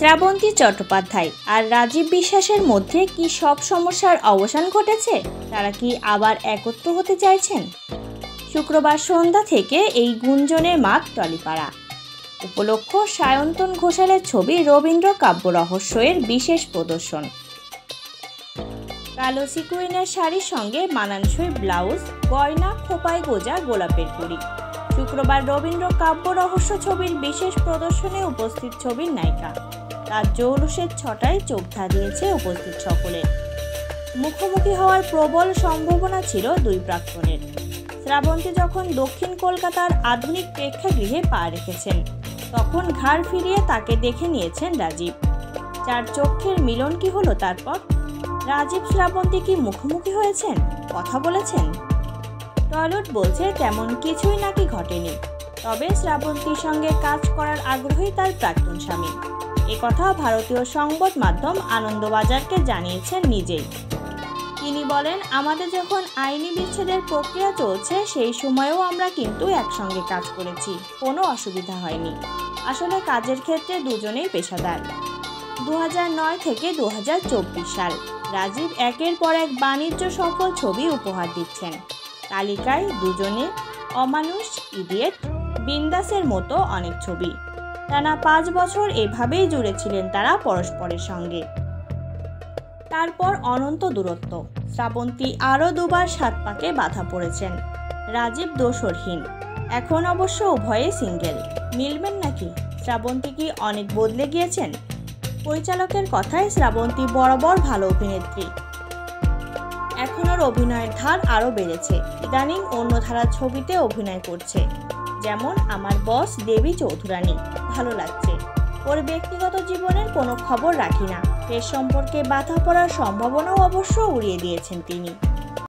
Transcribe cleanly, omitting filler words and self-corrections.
শ্রাবন্তী চট্টোপাধ্যায় আর রাজীব বিশ্বাসের মধ্যে কি সব সমস্যার অবসান ঘটেছে? তারা কি আবার একত্র হতে চাইছেন? শুক্রবার সন্ধ্যা থেকে এই গুঞ্জনের মাঠ টলিপাড়া। উপলক্ষ সায়ন্তন ঘোষালের ছবি রবীন্দ্র কাব্য রহস্যের বিশেষ প্রদর্শন। কালো সিকুইনের শাড়ির সঙ্গে মানানসই ব্লাউজ, গয়না, খোপায় গোজা গোলাপের কুড়ি। শুক্রবার রবীন্দ্র কাব্য রহস্য ছবির বিশেষ প্রদর্শনে উপস্থিত ছবির নায়িকা। তার জৌলুসের ছটায় চোখ ধাঁধিয়েছে উপস্থিত সকলের। মুখোমুখি হওয়ার প্রবল সম্ভাবনা ছিল দুই প্রাক্তনের। শ্রাবন্তী যখন দক্ষিণ কলকাতার আধুনিক প্রেক্ষাগৃহে পা রেখেছেন, তখন ঘাড় ফিরিয়ে তাকে দেখে নিয়েছেন রাজীব। চার চোখের মিলন কি হলো তারপর? রাজীব শ্রাবন্তী কি মুখোমুখি হয়েছেন, কথা বলেছেন? টয়লেট বলছে তেমন কিছুই নাকি ঘটেনি, তবে শ্রাবন্তীর সঙ্গে কাজ করার আগ্রহী তার প্রাক্তন স্বামী। একথা ভারতীয় সংবাদ মাধ্যম আনন্দবাজারকে জানিয়েছেন নিজেই। তিনি বলেন, আমাদের যখন আইনি বিচ্ছেদের প্রক্রিয়া চলছে সেই সময়েও আমরা কিন্তু একসঙ্গে কাজ করেছি, কোনো অসুবিধা হয়নি। আসলে কাজের ক্ষেত্রে দুজনেই পেশাদার। 2009 থেকে 2024 সাল রাজীব একের পর এক বাণিজ্য সফল ছবি উপহার দিচ্ছেন। তালিকায় দুজনে অমানুষ, ইডিয়েট, বিন্দাসের মতো অনেক ছবি। টানা 5 বছর এভাবেই জুড়ে ছিলেন তারা পরস্পরের সঙ্গে। তারপর অনন্ত দূরত্ব। শ্রাবন্তী আরও দুবার 7 পাকে বাধা পড়েছেন। রাজীব দোসরহীন। এখন অবশ্য উভয়ে সিঙ্গেল। মিলবেন নাকি? শ্রাবন্তী কি অনেক বদলে গিয়েছেন? পরিচালকের কথায় শ্রাবন্তী বরাবর ভালো অভিনেত্রী। এখন ওর অভিনয়ের ধার আরও বেড়েছে। ইদানিং অন্য ধারার ছবিতে অভিনয় করছে, যেমন আমার বস দেবী চৌধুরানী। ভালো লাগছে। ওর ব্যক্তিগত জীবনের কোনো খবর রাখি না। প্রেস সম্পর্কে বাধা পড়ার সম্ভাবনাও অবশ্য উড়িয়ে দিয়েছেন তিনি।